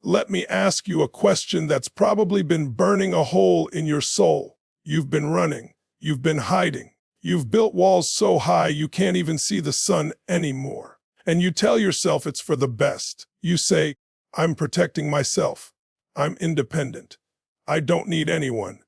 let me ask you a question that's probably been burning a hole in your soul. You've been running. You've been hiding. You've built walls so high you can't even see the sun anymore. And you tell yourself it's for the best. You say, I'm protecting myself. I'm independent. I don't need anyone.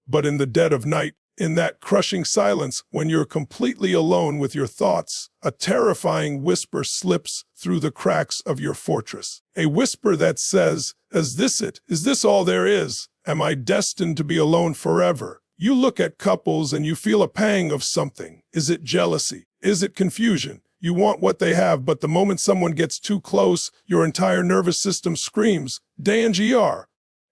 But in the dead of night, in that crushing silence, when you're completely alone with your thoughts, a terrifying whisper slips through the cracks of your fortress. A whisper that says, is this it? Is this all there is? Am I destined to be alone forever? You look at couples and you feel a pang of something. Is it jealousy? Is it confusion? You want what they have, but the moment someone gets too close, your entire nervous system screams, danger,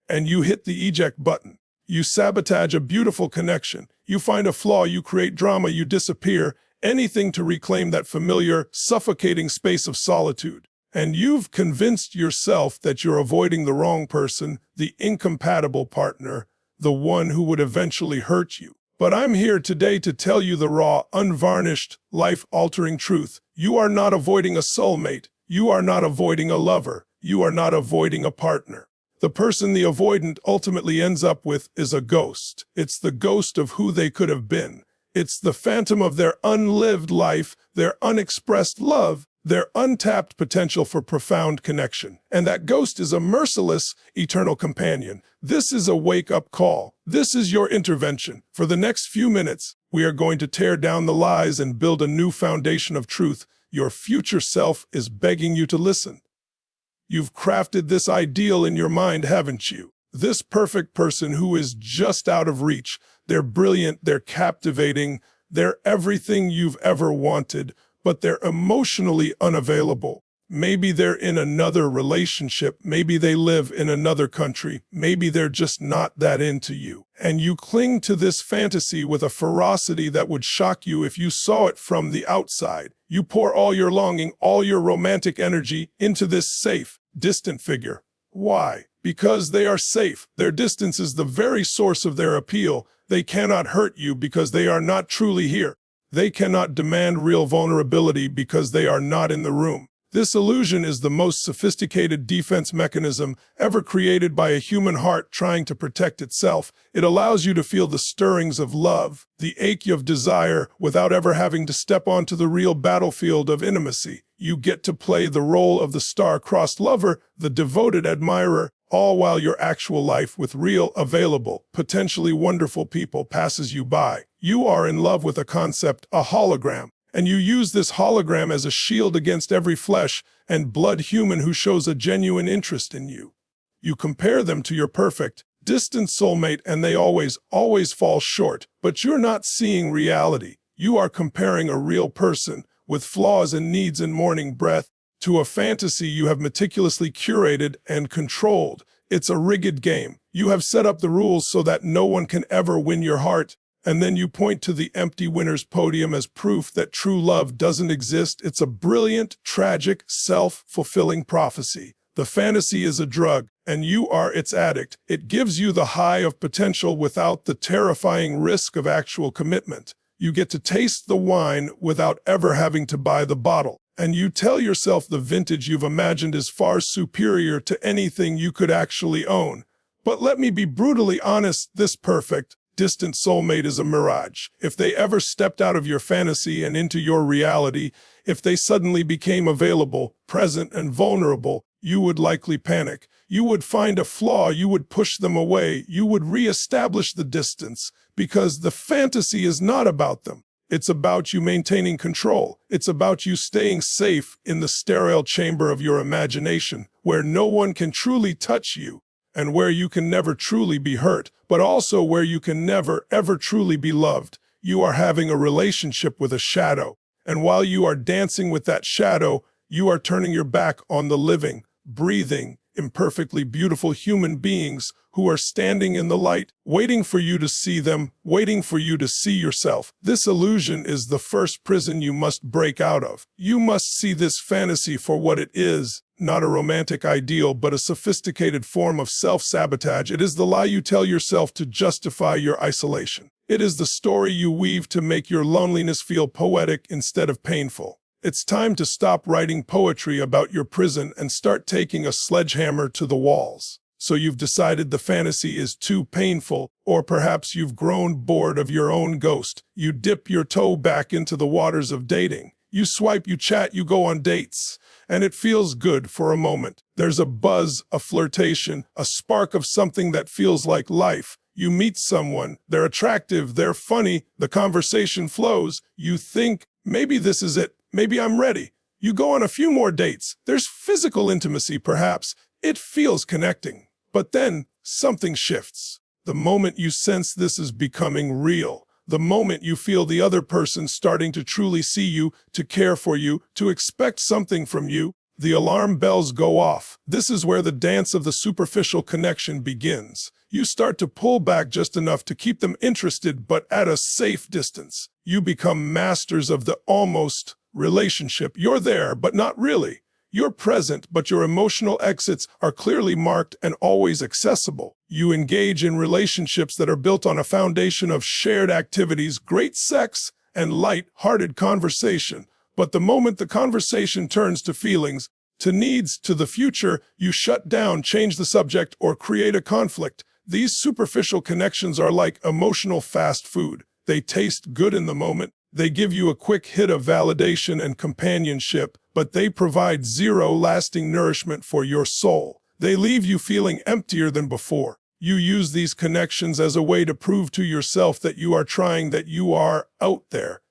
and you hit the eject button. You sabotage a beautiful connection. You find a flaw, you create drama, you disappear, anything to reclaim that familiar, suffocating space of solitude. And you've convinced yourself that you're avoiding the wrong person, the incompatible partner, the one who would eventually hurt you. But I'm here today to tell you the raw, unvarnished, life-altering truth. You are not avoiding a soulmate. You are not avoiding a lover. You are not avoiding a partner. The person the avoidant ultimately ends up with is a ghost. It's the ghost of who they could have been. It's the phantom of their unlived life, their unexpressed love, their untapped potential for profound connection. And that ghost is a merciless, eternal companion. This is a wake-up call. This is your intervention. For the next few minutes, we are going to tear down the lies and build a new foundation of truth. Your future self is begging you to listen. You've crafted this ideal in your mind, haven't you? This perfect person who is just out of reach. They're brilliant, they're captivating, they're everything you've ever wanted, but they're emotionally unavailable. Maybe they're in another relationship, maybe they live in another country, maybe they're just not that into you. And you cling to this fantasy with a ferocity that would shock you if you saw it from the outside. You pour all your longing, all your romantic energy into this safe, distant figure. Why? Because they are safe. Their distance is the very source of their appeal. They cannot hurt you because they are not truly here. They cannot demand real vulnerability because they are not in the room. This illusion is the most sophisticated defense mechanism ever created by a human heart trying to protect itself. It allows you to feel the stirrings of love, the ache of desire, without ever having to step onto the real battlefield of intimacy. You get to play the role of the star-crossed lover, the devoted admirer, all while your actual life with real, available, potentially wonderful people passes you by. You are in love with a concept, a hologram. And you use this hologram as a shield against every flesh and blood human who shows a genuine interest in you. You compare them to your perfect, distant soulmate and they always fall short. But you're not seeing reality. You are comparing a real person with flaws and needs and morning breath to a fantasy you have meticulously curated and controlled. It's a rigged game. You have set up the rules so that no one can ever win your heart. And then you point to the empty winner's podium as proof that true love doesn't exist. It's a brilliant, tragic, self-fulfilling prophecy. The fantasy is a drug, and you are its addict. It gives you the high of potential without the terrifying risk of actual commitment. You get to taste the wine without ever having to buy the bottle. And you tell yourself the vintage you've imagined is far superior to anything you could actually own. But let me be brutally honest, this perfect, distant soulmate is a mirage. If they ever stepped out of your fantasy and into your reality, if they suddenly became available, present, and vulnerable, you would likely panic. You would find a flaw, you would push them away, you would reestablish the distance, because the fantasy is not about them. It's about you maintaining control. It's about you staying safe in the sterile chamber of your imagination, where no one can truly touch you, and where you can never truly be hurt, but also where you can never, ever truly be loved. You are having a relationship with a shadow, and while you are dancing with that shadow, you are turning your back on the living, breathing, imperfectly beautiful human beings who are standing in the light, waiting for you to see them, waiting for you to see yourself. This illusion is the first prison you must break out of. You must see this fantasy for what it is, not a romantic ideal, but a sophisticated form of self-sabotage. It is the lie you tell yourself to justify your isolation. It is the story you weave to make your loneliness feel poetic instead of painful. It's time to stop writing poetry about your prison and start taking a sledgehammer to the walls. So you've decided the fantasy is too painful, or perhaps you've grown bored of your own ghost. You dip your toe back into the waters of dating. You swipe, you chat, you go on dates, and it feels good for a moment. There's a buzz, a flirtation, a spark of something that feels like life. You meet someone, they're attractive, they're funny, the conversation flows. You think, maybe this is it, maybe I'm ready. You go on a few more dates. There's physical intimacy, perhaps. It feels connecting. But then something shifts. The moment you sense this is becoming real, the moment you feel the other person starting to truly see you, to care for you, to expect something from you, the alarm bells go off. This is where the dance of the superficial connection begins. You start to pull back just enough to keep them interested, but at a safe distance. You become masters of the almost relationship. You're there, but not really. You're present, but your emotional exits are clearly marked and always accessible. You engage in relationships that are built on a foundation of shared activities, great sex, and light-hearted conversation. But the moment the conversation turns to feelings, to needs, to the future, you shut down, change the subject, or create a conflict. These superficial connections are like emotional fast food. They taste good in the moment. They give you a quick hit of validation and companionship, but they provide zero lasting nourishment for your soul. They leave you feeling emptier than before. You use these connections as a way to prove to yourself that you are trying, that you are out there,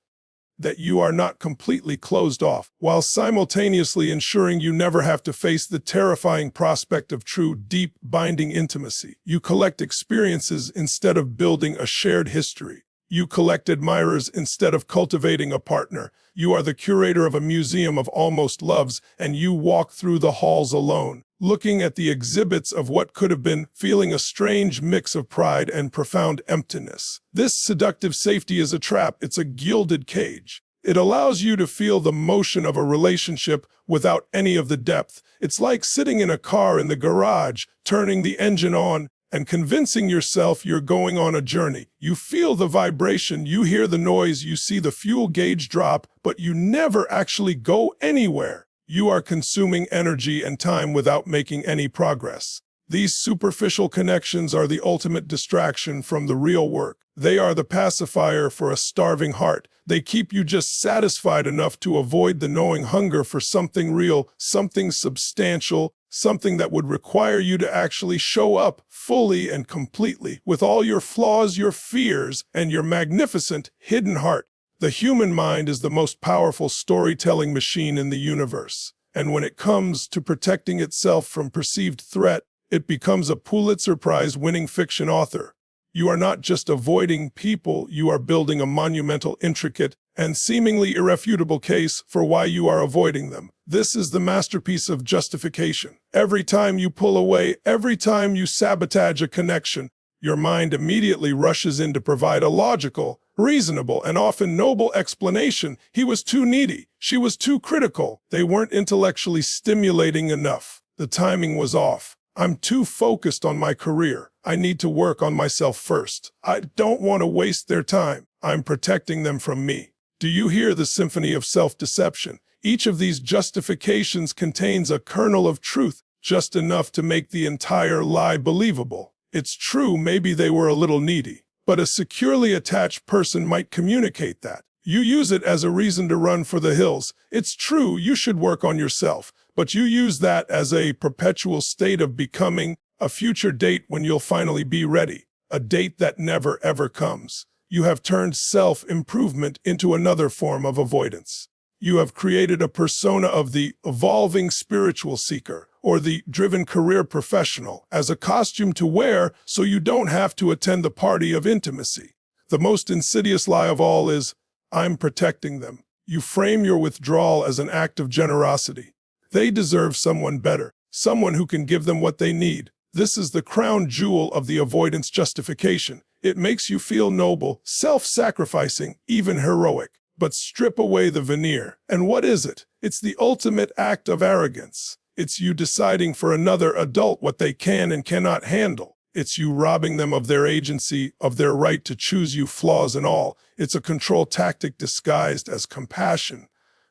that you are not completely closed off, while simultaneously ensuring you never have to face the terrifying prospect of true, deep, binding intimacy. You collect experiences instead of building a shared history. You collect admirers instead of cultivating a partner. You are the curator of a museum of almost loves, and you walk through the halls alone, looking at the exhibits of what could have been, feeling a strange mix of pride and profound emptiness. This seductive safety is a trap. It's a gilded cage. It allows you to feel the motion of a relationship without any of the depth. It's like sitting in a car in the garage, turning the engine on, and convincing yourself you're going on a journey. You feel the vibration, you hear the noise, you see the fuel gauge drop, but you never actually go anywhere. You are consuming energy and time without making any progress. These superficial connections are the ultimate distraction from the real work. They are the pacifier for a starving heart. They keep you just satisfied enough to avoid the gnawing hunger for something real, something substantial, something that would require you to actually show up fully and completely with all your flaws, your fears, and your magnificent hidden heart. The human mind is the most powerful storytelling machine in the universe. And when it comes to protecting itself from perceived threat, it becomes a Pulitzer Prize-winning fiction author. You are not just avoiding people, you are building a monumental, intricate, and seemingly irrefutable case for why you are avoiding them. This is the masterpiece of justification. Every time you pull away, every time you sabotage a connection, your mind immediately rushes in to provide a logical, reasonable, and often noble explanation. He was too needy. She was too critical. They weren't intellectually stimulating enough. The timing was off. I'm too focused on my career. I need to work on myself first. I don't want to waste their time. I'm protecting them from me. Do you hear the symphony of self-deception? Each of these justifications contains a kernel of truth, just enough to make the entire lie believable. It's true, maybe they were a little needy, but a securely attached person might communicate that. You use it as a reason to run for the hills. It's true, you should work on yourself, but you use that as a perpetual state of becoming, a future date when you'll finally be ready, a date that never ever comes. You have turned self-improvement into another form of avoidance. You have created a persona of the evolving spiritual seeker or the driven career professional as a costume to wear so you don't have to attend the party of intimacy. The most insidious lie of all is, I'm protecting them. You frame your withdrawal as an act of generosity. They deserve someone better, someone who can give them what they need. This is the crown jewel of the avoidance justification. It makes you feel noble, self-sacrificing, even heroic. But strip away the veneer, and what is it? It's the ultimate act of arrogance. It's you deciding for another adult what they can and cannot handle. It's you robbing them of their agency, of their right to choose you, flaws and all. It's a control tactic disguised as compassion.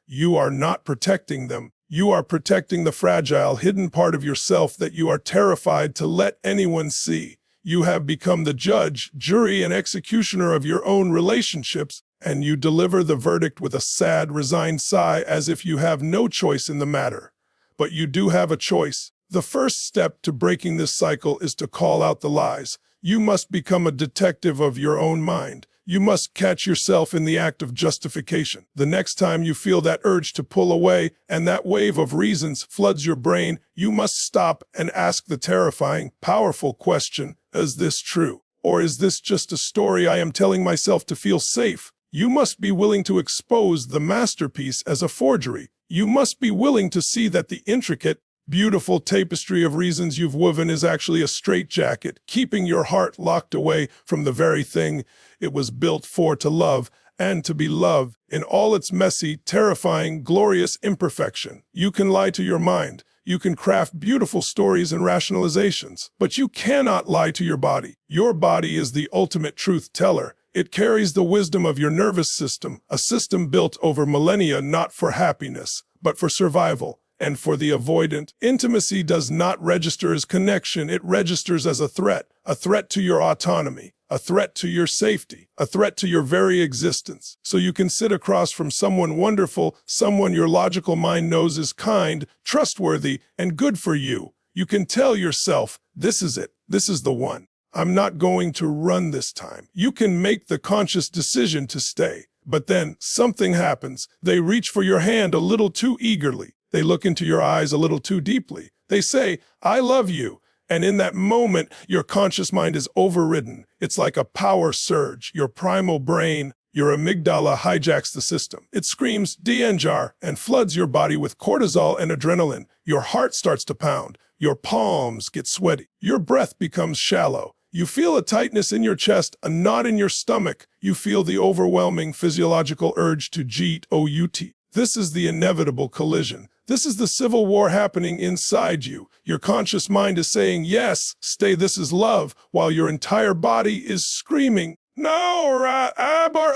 You are not protecting them. You are protecting the fragile, hidden part of yourself that you are terrified to let anyone see. You have become the judge, jury, and executioner of your own relationships, and you deliver the verdict with a sad, resigned sigh as if you have no choice in the matter. But you do have a choice. The first step to breaking this cycle is to call out the lies. You must become a detective of your own mind. You must catch yourself in the act of justification. The next time you feel that urge to pull away and that wave of reasons floods your brain, you must stop and ask the terrifying, powerful question, is this true? Or is this just a story I am telling myself to feel safe? You must be willing to expose the masterpiece as a forgery. You must be willing to see that the intricate, beautiful tapestry of reasons you've woven is actually a straitjacket, keeping your heart locked away from the very thing it was built for, to love and to be loved in all its messy, terrifying, glorious imperfection. You can lie to your mind. You can craft beautiful stories and rationalizations, but you cannot lie to your body. Your body is the ultimate truth teller. It carries the wisdom of your nervous system, a system built over millennia not for happiness, but for survival. And for the avoidant, intimacy does not register as connection, it registers as a threat to your autonomy, a threat to your safety, a threat to your very existence. So you can sit across from someone wonderful, someone your logical mind knows is kind, trustworthy, and good for you. You can tell yourself, this is it, this is the one. I'm not going to run this time. You can make the conscious decision to stay. But then something happens. They reach for your hand a little too eagerly. They look into your eyes a little too deeply. They say, I love you. And in that moment, your conscious mind is overridden. It's like a power surge. Your primal brain, your amygdala, hijacks the system. It screams danger and floods your body with cortisol and adrenaline. Your heart starts to pound. Your palms get sweaty. Your breath becomes shallow. You feel a tightness in your chest, a knot in your stomach. You feel the overwhelming physiological urge to GOUT. This is the inevitable collision. This is the civil war happening inside you. Your conscious mind is saying, yes, stay, this is love, while your entire body is screaming, no,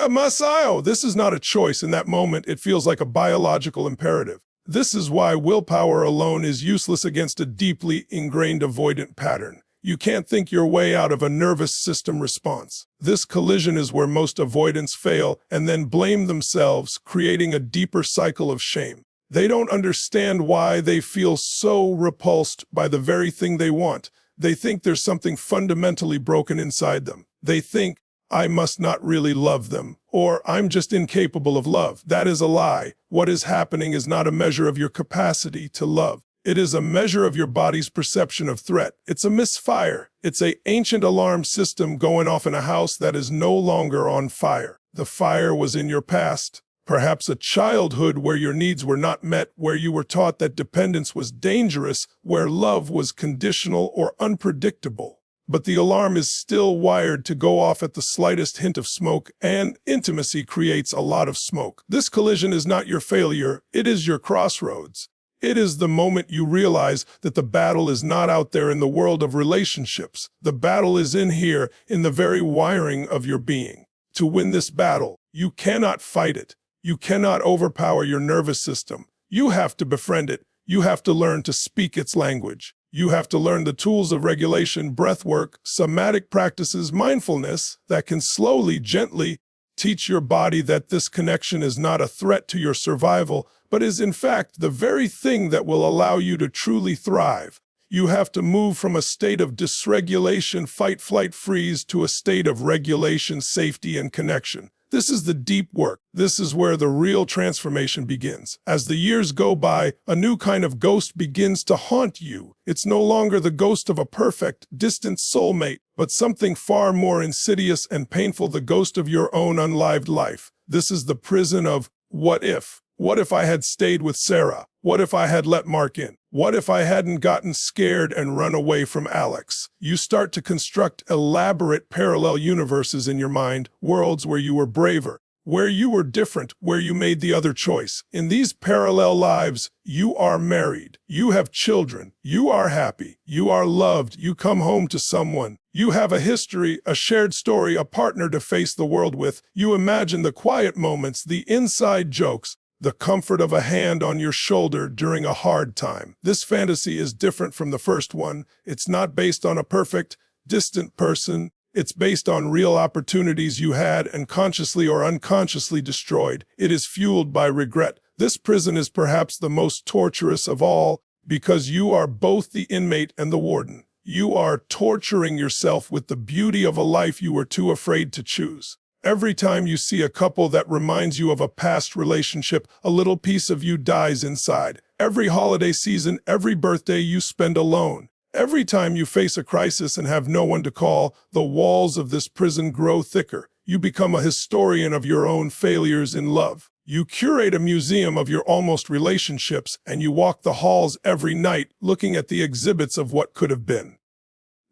Messiah. This is not a choice. In that moment, it feels like a biological imperative. This is why willpower alone is useless against a deeply ingrained avoidant pattern. You can't think your way out of a nervous system response. This collision is where most avoidants fail and then blame themselves, creating a deeper cycle of shame. They don't understand why they feel so repulsed by the very thing they want. They think there's something fundamentally broken inside them. They think, I must not really love them, or I'm just incapable of love. That is a lie. What is happening is not a measure of your capacity to love. It is a measure of your body's perception of threat. It's a misfire. It's an ancient alarm system going off in a house that is no longer on fire. The fire was in your past. Perhaps a childhood where your needs were not met, where you were taught that dependence was dangerous, where love was conditional or unpredictable. But the alarm is still wired to go off at the slightest hint of smoke, and intimacy creates a lot of smoke. This collision is not your failure, it is your crossroads. It is the moment you realize that the battle is not out there in the world of relationships. The battle is in here, in the very wiring of your being. To win this battle, you cannot fight it. You cannot overpower your nervous system. You have to befriend it. You have to learn to speak its language. You have to learn the tools of regulation, breathwork, somatic practices, mindfulness that can slowly, gently teach your body that this connection is not a threat to your survival, but is in fact the very thing that will allow you to truly thrive. You have to move from a state of dysregulation, fight, flight, freeze, to a state of regulation, safety, and connection. This is the deep work. This is where the real transformation begins. As the years go by, a new kind of ghost begins to haunt you. It's no longer the ghost of a perfect, distant soulmate, but something far more insidious and painful, the ghost of your own unlived life. This is the prison of what if. What if I had stayed with Sarah? What if I had let Mark in? What if I hadn't gotten scared and run away from Alex? You start to construct elaborate parallel universes in your mind, worlds where you were braver, where you were different, where you made the other choice. In these parallel lives, you are married, you have children, you are happy, you are loved, you come home to someone. You have a history, a shared story, a partner to face the world with. You imagine the quiet moments, the inside jokes, the comfort of a hand on your shoulder during a hard time. This fantasy is different from the first one. It's not based on a perfect, distant person. It's based on real opportunities you had and consciously or unconsciously destroyed. It is fueled by regret. This prison is perhaps the most torturous of all because you are both the inmate and the warden. You are torturing yourself with the beauty of a life you were too afraid to choose. Every time you see a couple that reminds you of a past relationship, a little piece of you dies inside. Every holiday season, every birthday you spend alone. Every time you face a crisis and have no one to call, the walls of this prison grow thicker. You become a historian of your own failures in love. You curate a museum of your almost relationships, and you walk the halls every night looking at the exhibits of what could have been.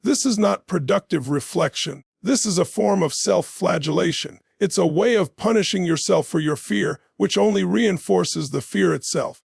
This is not productive reflection. This is a form of self-flagellation. It's a way of punishing yourself for your fear, which only reinforces the fear itself.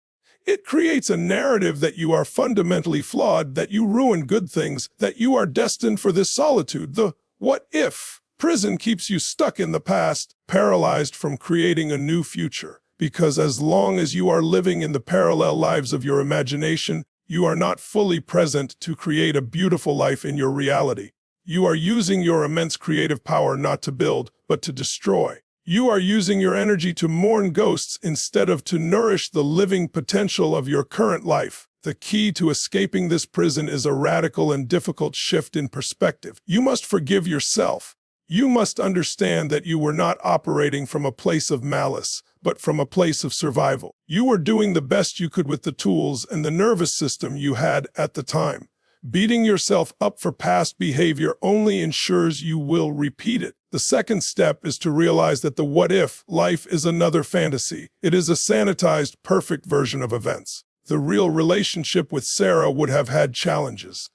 It creates a narrative that you are fundamentally flawed, that you ruin good things, that you are destined for this solitude. The what-if prison keeps you stuck in the past, paralyzed from creating a new future. Because as long as you are living in the parallel lives of your imagination, you are not fully present to create a beautiful life in your reality. You are using your immense creative power not to build, but to destroy. You are using your energy to mourn ghosts instead of to nourish the living potential of your current life. The key to escaping this prison is a radical and difficult shift in perspective. You must forgive yourself. You must understand that you were not operating from a place of malice, but from a place of survival. You were doing the best you could with the tools and the nervous system you had at the time. Beating yourself up for past behavior only ensures you will repeat it. The second step is to realize that the what-if life is another fantasy. It is a sanitized, perfect version of events. The real relationship with Sarah would have had challenges.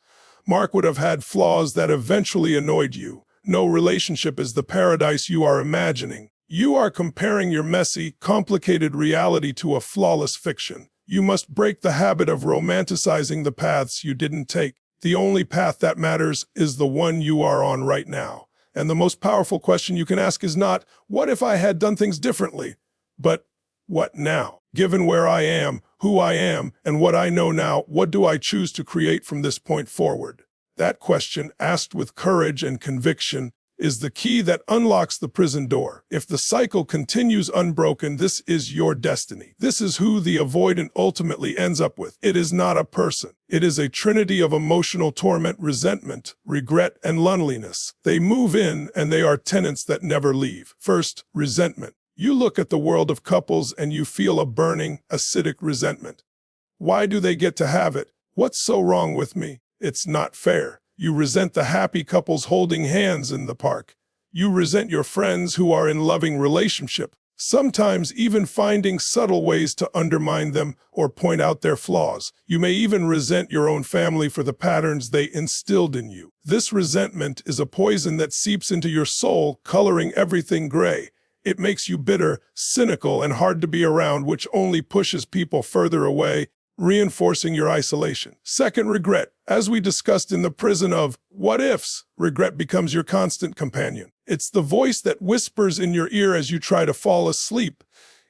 Mark would have had flaws that eventually annoyed you. No relationship is the paradise you are imagining. You are comparing your messy, complicated reality to a flawless fiction. You must break the habit of romanticizing the paths you didn't take. The only path that matters is the one you are on right now. And the most powerful question you can ask is not, what if I had done things differently? But, what now? Given where I am, who I am, and what I know now, what do I choose to create from this point forward? That question, asked with courage and conviction, is the key that unlocks the prison door. If the cycle continues unbroken, this is your destiny. This is who the avoidant ultimately ends up with. It is not a person. It is a trinity of emotional torment, resentment, regret, and loneliness. They move in, and they are tenants that never leave. First, resentment. You look at the world of couples and you feel a burning, acidic resentment. Why do they get to have it? What's so wrong with me? It's not fair. You resent the happy couples holding hands in the park. You resent your friends who are in loving relationship, sometimes even finding subtle ways to undermine them or point out their flaws. You may even resent your own family for the patterns they instilled in you. This resentment is a poison that seeps into your soul, coloring everything gray. It makes you bitter, cynical, and hard to be around, which only pushes people further away, reinforcing your isolation. Second, regret. As we discussed in the prison of what-ifs, regret becomes your constant companion. It's the voice that whispers in your ear as you try to fall asleep.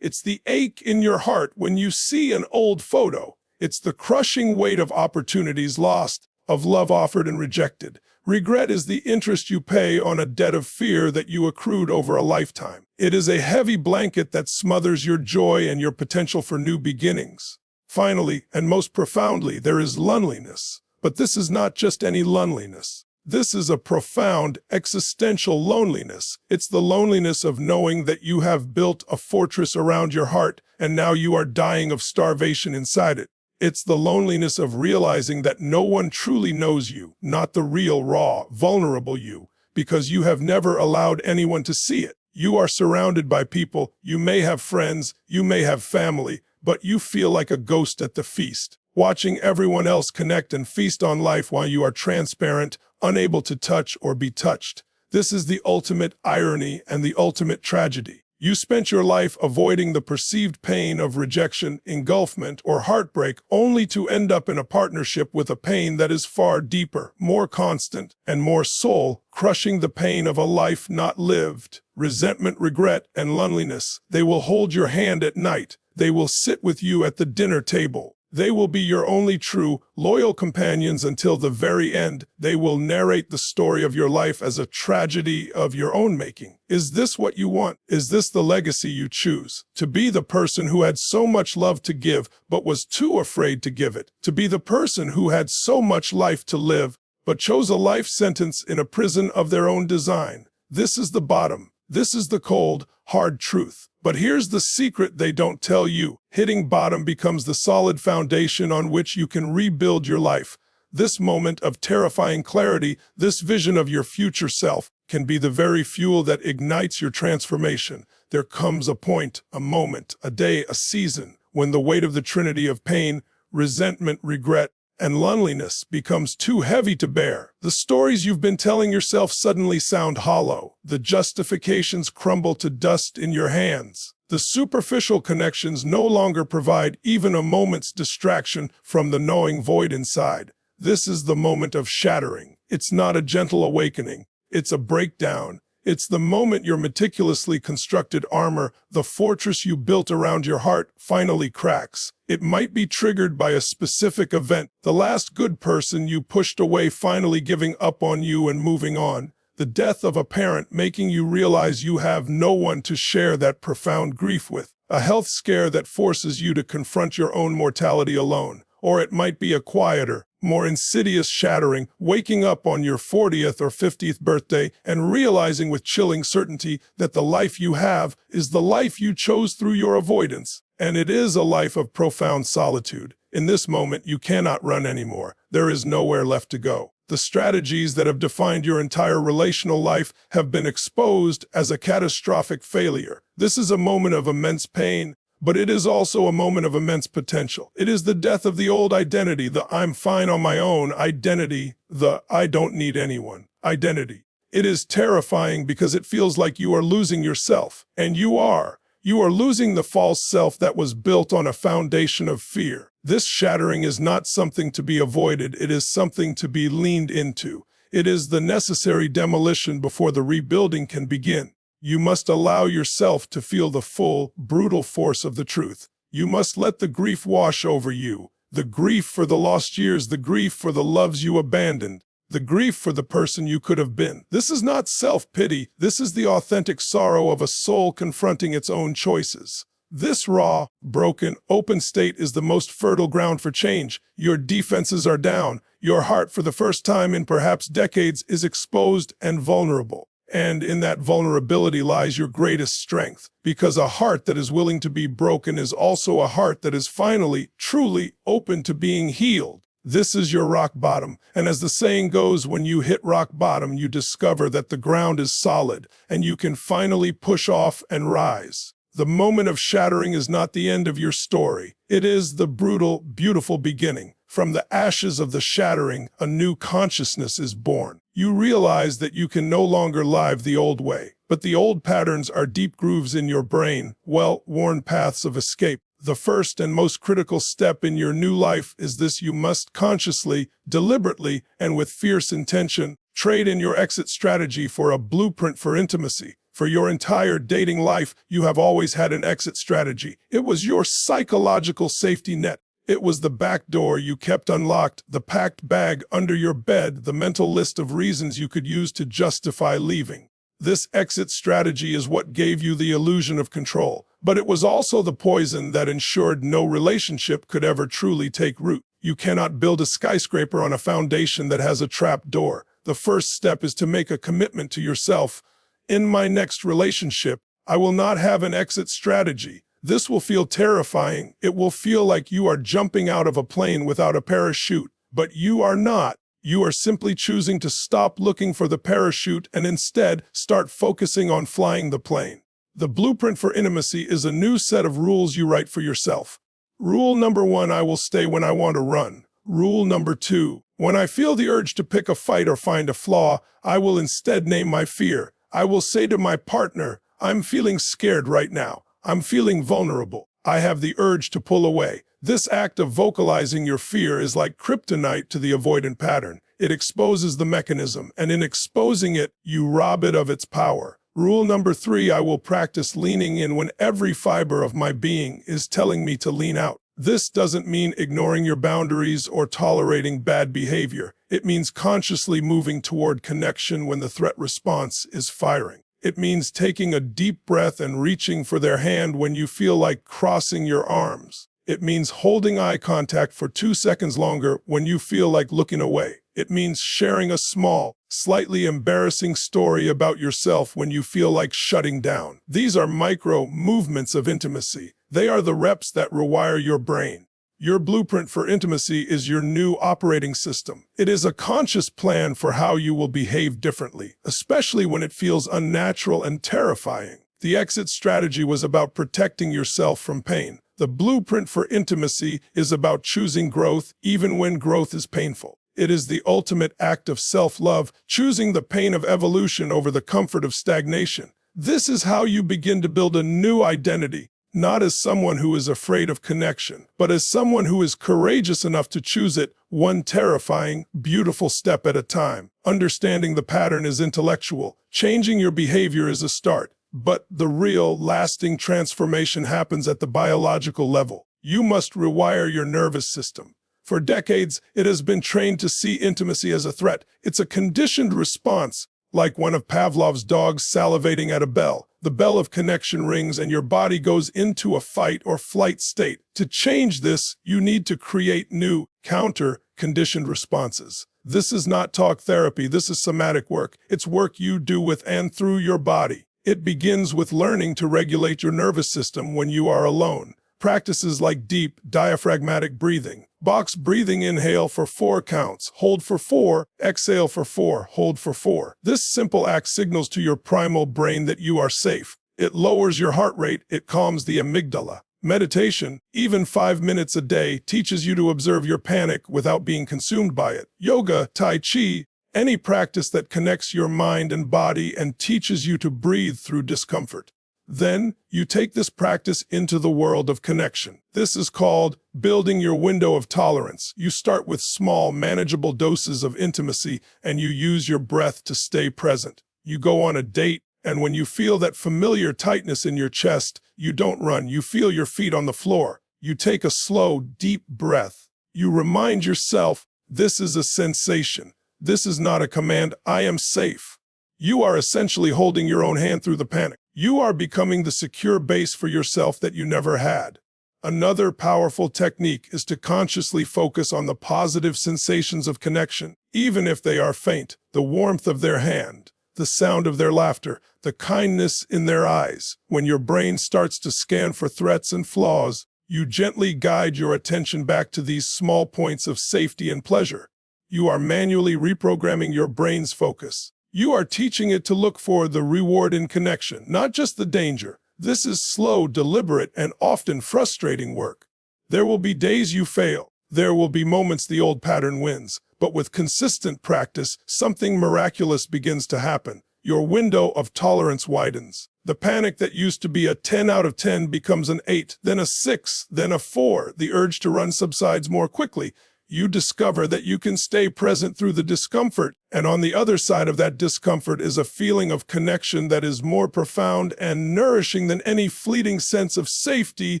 It's the ache in your heart when you see an old photo. It's the crushing weight of opportunities lost, of love offered and rejected. Regret is the interest you pay on a debt of fear that you accrued over a lifetime. It is a heavy blanket that smothers your joy and your potential for new beginnings. Finally, and most profoundly, there is loneliness. But this is not just any loneliness. This is a profound, existential loneliness. It's the loneliness of knowing that you have built a fortress around your heart, and now you are dying of starvation inside it. It's the loneliness of realizing that no one truly knows you, not the real, raw, vulnerable you, because you have never allowed anyone to see it. You are surrounded by people, you may have friends, you may have family, but you feel like a ghost at the feast, watching everyone else connect and feast on life while you are transparent, unable to touch or be touched. This is the ultimate irony and the ultimate tragedy. You spent your life avoiding the perceived pain of rejection, engulfment, or heartbreak, only to end up in a partnership with a pain that is far deeper, more constant, and more soul-crushing, the pain of a life not lived. Resentment, regret, and loneliness, they will hold your hand at night. They will sit with you at the dinner table. They will be your only true, loyal companions until the very end. They will narrate the story of your life as a tragedy of your own making. Is this what you want? Is this the legacy you choose? To be the person who had so much love to give, but was too afraid to give it. To be the person who had so much life to live, but chose a life sentence in a prison of their own design. This is the bottom. This is the cold, hard truth. But here's the secret they don't tell you. Hitting bottom becomes the solid foundation on which you can rebuild your life. This moment of terrifying clarity, this vision of your future self, can be the very fuel that ignites your transformation. There comes a point, a moment, a day, a season, when the weight of the trinity of pain, resentment, regret, and loneliness becomes too heavy to bear. The stories you've been telling yourself suddenly sound hollow. The justifications crumble to dust in your hands. The superficial connections no longer provide even a moment's distraction from the gnawing void inside. This is the moment of shattering. It's not a gentle awakening. It's a breakdown. It's the moment your meticulously constructed armor, the fortress you built around your heart, finally cracks. It might be triggered by a specific event, the last good person you pushed away finally giving up on you and moving on, the death of a parent making you realize you have no one to share that profound grief with, a health scare that forces you to confront your own mortality alone. Or it might be a quieter, more insidious shattering, waking up on your 40th or 50th birthday and realizing with chilling certainty that the life you have is the life you chose through your avoidance. And it is a life of profound solitude. In this moment, you cannot run anymore. There is nowhere left to go. The strategies that have defined your entire relational life have been exposed as a catastrophic failure. This is a moment of immense pain, but it is also a moment of immense potential. It is the death of the old identity, the I'm fine on my own identity, the I don't need anyone identity. It is terrifying because it feels like you are losing yourself, and you are. You are losing the false self that was built on a foundation of fear. This shattering is not something to be avoided, it is something to be leaned into. It is the necessary demolition before the rebuilding can begin. You must allow yourself to feel the full, brutal force of the truth. You must let the grief wash over you. The grief for the lost years, the grief for the loves you abandoned, the grief for the person you could have been. This is not self-pity. This is the authentic sorrow of a soul confronting its own choices. This raw, broken, open state is the most fertile ground for change. Your defenses are down. Your heart, for the first time in perhaps decades, is exposed and vulnerable. And in that vulnerability lies your greatest strength, because a heart that is willing to be broken is also a heart that is finally, truly open to being healed. This is your rock bottom, and as the saying goes, when you hit rock bottom, you discover that the ground is solid, and you can finally push off and rise. The moment of shattering is not the end of your story. It is the brutal, beautiful beginning. From the ashes of the shattering, a new consciousness is born. You realize that you can no longer live the old way, but the old patterns are deep grooves in your brain, well-worn paths of escape. The first and most critical step in your new life is this: you must consciously, deliberately, and with fierce intention, trade in your exit strategy for a blueprint for intimacy. For your entire dating life, you have always had an exit strategy. It was your psychological safety net. It was the back door you kept unlocked, the packed bag under your bed, the mental list of reasons you could use to justify leaving. This exit strategy is what gave you the illusion of control, but it was also the poison that ensured no relationship could ever truly take root. You cannot build a skyscraper on a foundation that has a trap door. The first step is to make a commitment to yourself. In my next relationship, I will not have an exit strategy. This will feel terrifying. It will feel like you are jumping out of a plane without a parachute, but you are not. You are simply choosing to stop looking for the parachute and instead start focusing on flying the plane. The blueprint for intimacy is a new set of rules you write for yourself. Rule number 1, I will stay when I want to run. Rule number 2, when I feel the urge to pick a fight or find a flaw, I will instead name my fear. I will say to my partner, I'm feeling scared right now. I'm feeling vulnerable. I have the urge to pull away. This act of vocalizing your fear is like kryptonite to the avoidant pattern. It exposes the mechanism, and in exposing it, you rob it of its power. Rule number 3, I will practice leaning in when every fiber of my being is telling me to lean out. This doesn't mean ignoring your boundaries or tolerating bad behavior. It means consciously moving toward connection when the threat response is firing. It means taking a deep breath and reaching for their hand when you feel like crossing your arms. It means holding eye contact for 2 seconds longer when you feel like looking away. It means sharing a small, slightly embarrassing story about yourself when you feel like shutting down. These are micro movements of intimacy. They are the reps that rewire your brain. Your blueprint for intimacy is your new operating system. It is a conscious plan for how you will behave differently, especially when it feels unnatural and terrifying. The exit strategy was about protecting yourself from pain. The blueprint for intimacy is about choosing growth even when growth is painful. It is the ultimate act of self-love, choosing the pain of evolution over the comfort of stagnation. This is how you begin to build a new identity, not as someone who is afraid of connection, but as someone who is courageous enough to choose it, one terrifying, beautiful step at a time. Understanding the pattern is intellectual. Changing your behavior is a start. But the real, lasting transformation happens at the biological level. You must rewire your nervous system. For decades, it has been trained to see intimacy as a threat. It's a conditioned response, like one of Pavlov's dogs salivating at a bell. The bell of connection rings and your body goes into a fight or flight state. To change this, you need to create new, counter-conditioned responses. This is not talk therapy, this is somatic work. It's work you do with and through your body. It begins with learning to regulate your nervous system when you are alone. Practices like deep, diaphragmatic breathing. Box breathing, inhale for 4 counts, hold for 4, exhale for 4, hold for 4. This simple act signals to your primal brain that you are safe. It lowers your heart rate, it calms the amygdala. Meditation, even 5 minutes a day, teaches you to observe your panic without being consumed by it. Yoga, Tai Chi, any practice that connects your mind and body and teaches you to breathe through discomfort. Then, you take this practice into the world of connection. This is called building your window of tolerance. You start with small, manageable doses of intimacy, and you use your breath to stay present. You go on a date, and when you feel that familiar tightness in your chest, you don't run. You feel your feet on the floor. You take a slow, deep breath. You remind yourself, this is a sensation. This is not a command. I am safe. You are essentially holding your own hand through the panic. You are becoming the secure base for yourself that you never had. Another powerful technique is to consciously focus on the positive sensations of connection, even if they are faint. The warmth of their hand, the sound of their laughter, the kindness in their eyes. When your brain starts to scan for threats and flaws, you gently guide your attention back to these small points of safety and pleasure. You are manually reprogramming your brain's focus. You are teaching it to look for the reward in connection, not just the danger. This is slow, deliberate, and often frustrating work. There will be days you fail. There will be moments the old pattern wins. But with consistent practice, something miraculous begins to happen. Your window of tolerance widens. The panic that used to be a 10 out of 10 becomes an 8, then a 6, then a 4. The urge to run subsides more quickly. You discover that you can stay present through the discomfort, and on the other side of that discomfort is a feeling of connection that is more profound and nourishing than any fleeting sense of safety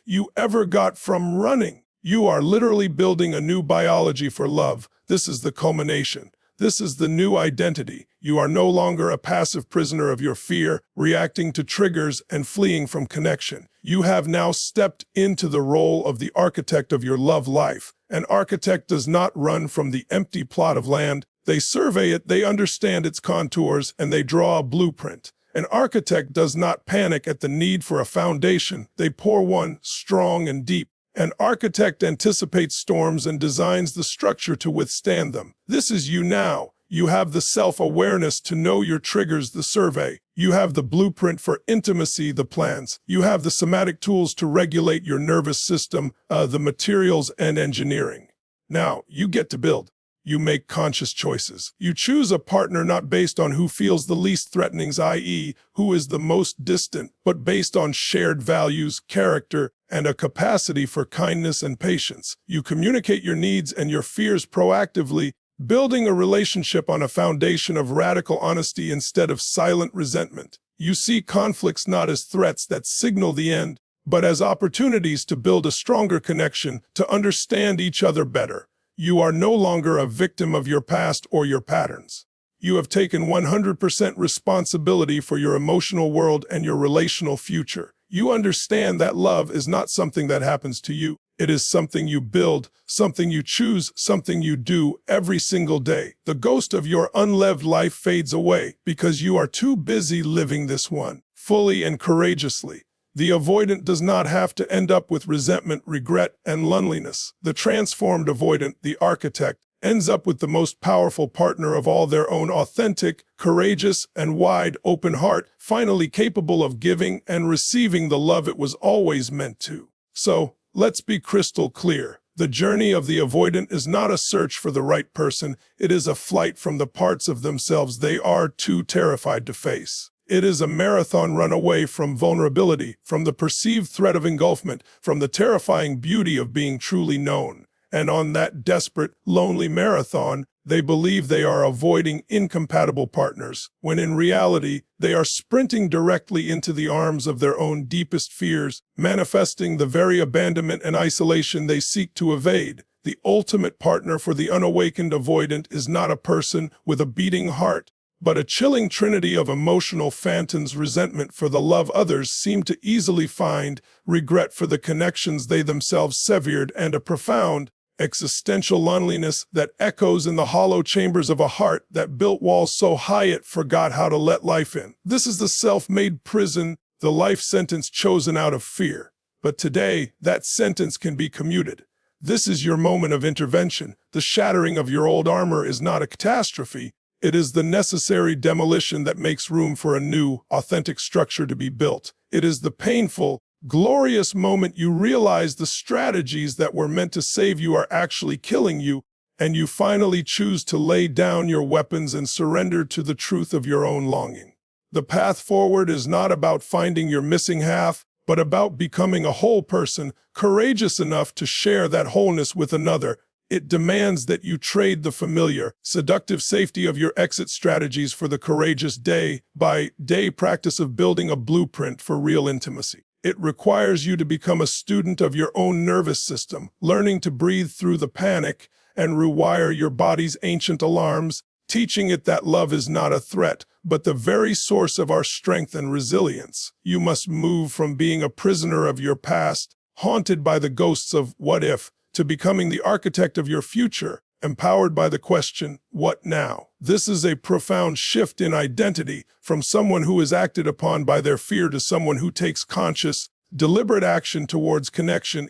you ever got from running. You are literally building a new biology for love. This is the culmination. This is the new identity. You are no longer a passive prisoner of your fear, reacting to triggers and fleeing from connection. You have now stepped into the role of the architect of your love life. An architect does not run from the empty plot of land. They survey it, they understand its contours, and they draw a blueprint. An architect does not panic at the need for a foundation. They pour one strong and deep. An architect anticipates storms and designs the structure to withstand them. This is you now. You have the self-awareness to know your triggers, the survey. You have the blueprint for intimacy, the plans. You have the somatic tools to regulate your nervous system, the materials and engineering. Now, you get to build. You make conscious choices. You choose a partner not based on who feels the least threatening, i.e., who is the most distant, but based on shared values, character, and a capacity for kindness and patience. You communicate your needs and your fears proactively. building a relationship on a foundation of radical honesty instead of silent resentment. You see conflicts not as threats that signal the end, but as opportunities to build a stronger connection, to understand each other better. You are no longer a victim of your past or your patterns. You have taken 100% responsibility for your emotional world and your relational future. You understand that love is not something that happens to you. It is something you build, something you choose, something you do every single day. The ghost of your unlived life fades away because you are too busy living this one, fully and courageously. The avoidant does not have to end up with resentment, regret, and loneliness. The transformed avoidant, the architect, ends up with the most powerful partner of all, their own authentic, courageous, and wide open heart, finally capable of giving and receiving the love it was always meant to. So, let's be crystal clear. The journey of the avoidant is not a search for the right person. It is a flight from the parts of themselves they are too terrified to face. It is a marathon run away from vulnerability, from the perceived threat of engulfment, from the terrifying beauty of being truly known. And on that desperate, lonely marathon, they believe they are avoiding incompatible partners, when in reality, they are sprinting directly into the arms of their own deepest fears, manifesting the very abandonment and isolation they seek to evade. The ultimate partner for the unawakened avoidant is not a person with a beating heart, but a chilling trinity of emotional phantoms: resentment for the love others seem to easily find, regret for the connections they themselves severed, and a profound, existential loneliness that echoes in the hollow chambers of a heart that built walls so high it forgot how to let life in. This is the self-made prison, the life sentence chosen out of fear. But today, that sentence can be commuted. This is your moment of intervention. The shattering of your old armor is not a catastrophe. It is the necessary demolition that makes room for a new, authentic structure to be built. It is the painful, glorious moment you realize the strategies that were meant to save you are actually killing you, and you finally choose to lay down your weapons and surrender to the truth of your own longing. The path forward is not about finding your missing half, but about becoming a whole person, courageous enough to share that wholeness with another. It demands that you trade the familiar, seductive safety of your exit strategies for the courageous day-by-day practice of building a blueprint for real intimacy. It requires you to become a student of your own nervous system, learning to breathe through the panic and rewire your body's ancient alarms, teaching it that love is not a threat, but the very source of our strength and resilience. You must move from being a prisoner of your past, haunted by the ghosts of what if, to becoming the architect of your future, empowered by the question, what now? This is a profound shift in identity, from someone who is acted upon by their fear to someone who takes conscious, deliberate action towards connection,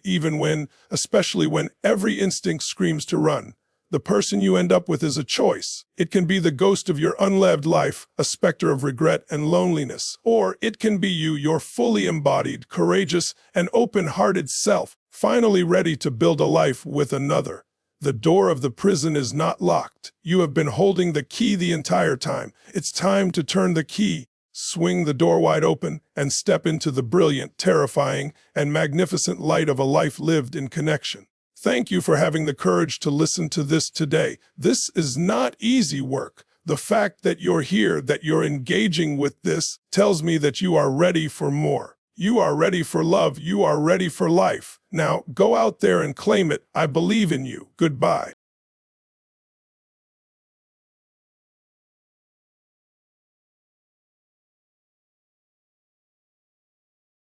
especially when every instinct screams to run. The person you end up with is a choice. It can be the ghost of your unlived life, a specter of regret and loneliness, or it can be you, your fully embodied, courageous, and open-hearted self, finally ready to build a life with another. The door of the prison is not locked. You have been holding the key the entire time. It's time to turn the key, swing the door wide open, and step into the brilliant, terrifying, and magnificent light of a life lived in connection. Thank you for having the courage to listen to this today. This is not easy work. The fact that you're here, that you're engaging with this, tells me that you are ready for more. You are ready for love. You are ready for life. Now, go out there and claim it. I believe in you. Goodbye.